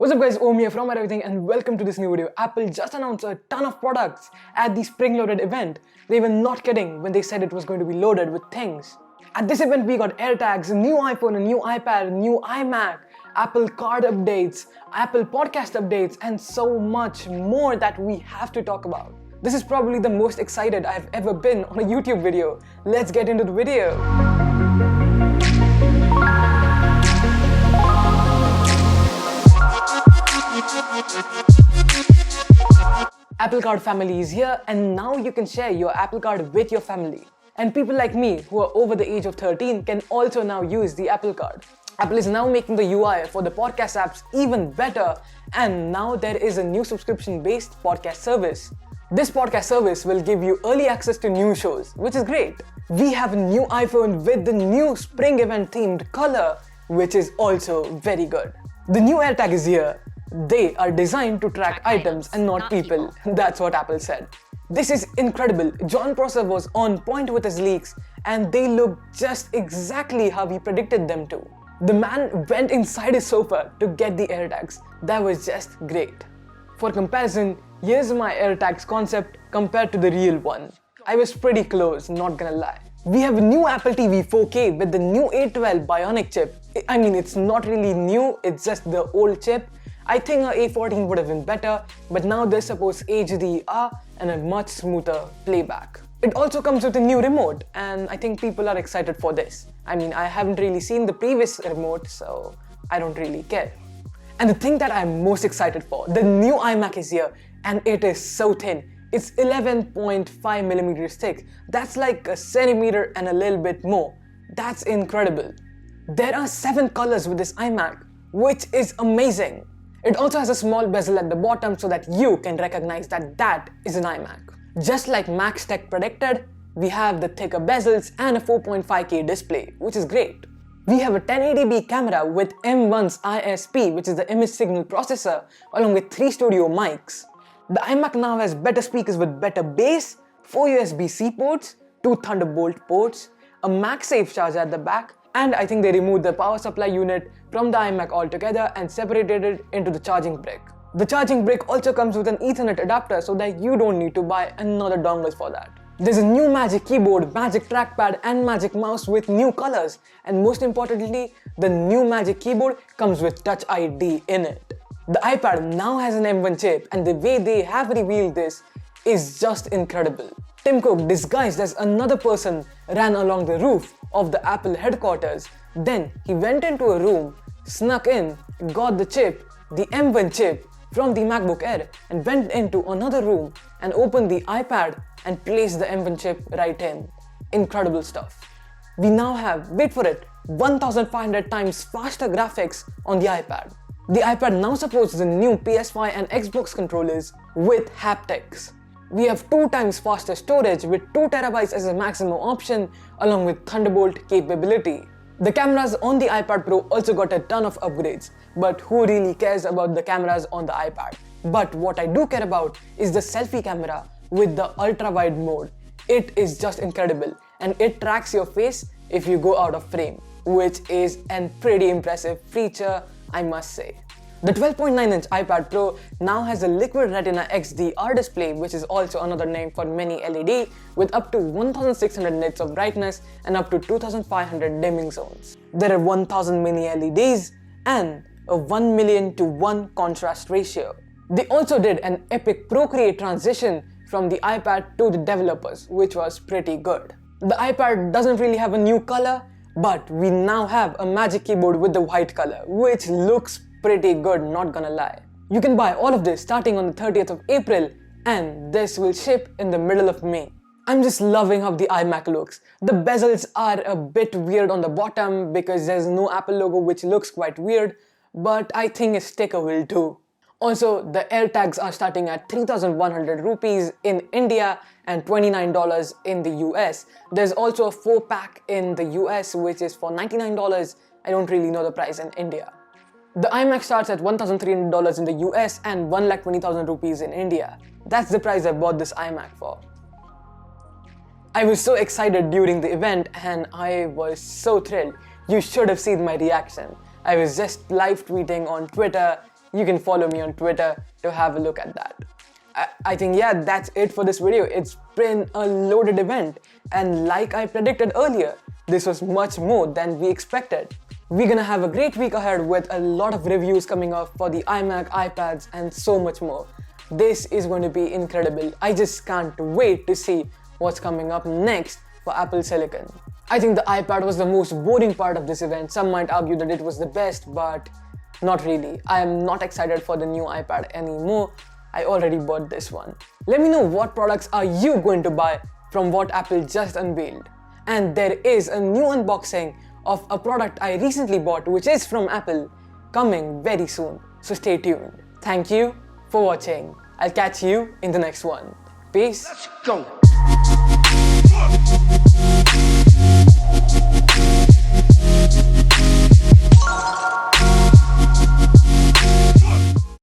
What's up guys, Om here from Everything and welcome to this new video. Apple just announced a ton of products at the spring-loaded event. They were not kidding when they said it was going to be loaded with things. At this event we got AirTags, a new iPhone, a new iPad, a new iMac, Apple Card updates, Apple Podcast updates and so much more that we have to talk about. This is probably the most excited I've ever been on a YouTube video. Let's get into the video. Apple Card family is here and now you can share your Apple Card with your family. And people like me who are over the age of 13 can also now use the Apple Card. Apple is now making the UI for the podcast apps even better, and now there is a new subscription-based podcast service. This podcast service will give you early access to new shows, which is great. We have a new iPhone with the new spring event themed color, which is also very good. The new AirTag is here. They are designed to track items and not people. That's what Apple said. This is incredible. John Prosser was on point with his leaks and they look just exactly how he predicted them to. The man went inside his sofa to get the AirTags. That was just great. For comparison, here's my AirTags concept compared to the real one. I was pretty close, not gonna lie. We have a new Apple TV 4K with the new A12 Bionic chip. I mean, it's not really new, it's just the old chip. I think a A14 would have been better, but now this supports HDR and a much smoother playback. It also comes with a new remote, and I think people are excited for this. I mean, I haven't really seen the previous remote, so I don't really care. And the thing that I'm most excited for, the new iMac is here, and it is so thin. It's 11.5 millimeters thick. That's like a centimeter and a little bit more. That's incredible. There are 7 colors with this iMac, which is amazing. It also has a small bezel at the bottom so that you can recognize that that is an iMac. Just like Mac's tech predicted, we have the thicker bezels and a 4.5K display, which is great. We have a 1080p camera with M1's ISP, which is the image signal processor, along with 3 studio mics. The iMac now has better speakers with better bass, 4 USB-C ports, 2 Thunderbolt ports, a MagSafe charger at the back, and I think they removed the power supply unit from the iMac altogether and separated it into the charging brick. The charging brick also comes with an Ethernet adapter so that you don't need to buy another dongle for that. There's a new Magic Keyboard, Magic Trackpad and Magic Mouse with new colors, and most importantly, the new Magic Keyboard comes with Touch ID in it. The iPad now has an M1 chip, and the way they have revealed this is just incredible. Tim Cook, disguised as another person, ran along the roof of the Apple headquarters. Then he went into a room, snuck in, got the chip, the M1 chip, from the MacBook Air and went into another room and opened the iPad and placed the M1 chip right in. Incredible stuff. We now have, wait for it, 1500 times faster graphics on the iPad. The iPad now supports the new PS5 and Xbox controllers with haptics. We have 2 times faster storage with 2 TB as a maximum option along with Thunderbolt capability. The cameras on the iPad Pro also got a ton of upgrades, but who really cares about the cameras on the iPad? But what I do care about is the selfie camera with the ultra-wide mode. It is just incredible and it tracks your face if you go out of frame, which is a pretty impressive feature, I must say. The 12.9-inch iPad Pro now has a liquid Retina XDR display, which is also another name for mini LED, with up to 1600 nits of brightness and up to 2500 dimming zones. There are 1000 mini LEDs and a 1,000,000:1 contrast ratio. They also did an epic Procreate transition from the iPad to the developers, which was pretty good. The iPad doesn't really have a new color, but we now have a Magic Keyboard with the white color, which looks pretty good, not gonna lie. You can buy all of this starting on the 30th of April and this will ship in the middle of May. I'm just loving how the iMac looks. The bezels are a bit weird on the bottom because there's no Apple logo, which looks quite weird, but I think a sticker will do. Also, the AirTags are starting at 3,100 rupees in India and $29 in the US. There's also a 4-pack in the US which is for $99. I don't really know the price in India. The iMac starts at $1,300 in the US and 1,20,000 rupees in India. That's the price I bought this iMac for. I was so excited during the event and I was so thrilled. You should have seen my reaction. I was just live tweeting on Twitter you can follow me on Twitter to have a look at that. I think, yeah, that's it for this video. It's been a loaded event, and like I predicted earlier, this was much more than we expected. We're gonna have a great week ahead with a lot of reviews coming up for the iMac, iPads, and so much more. This is going to be incredible. I just can't wait to see what's coming up next for Apple Silicon. I think the iPad was the most boring part of this event. Some might argue that it was the best, but not really. I am not excited for the new iPad anymore. I already bought this one. Let me know what products are you going to buy from what Apple just unveiled. And there is a new unboxing of a product I recently bought, which is from Apple, coming very soon. So stay tuned. Thank you for watching. I'll catch you in the next one. Peace. Let's go.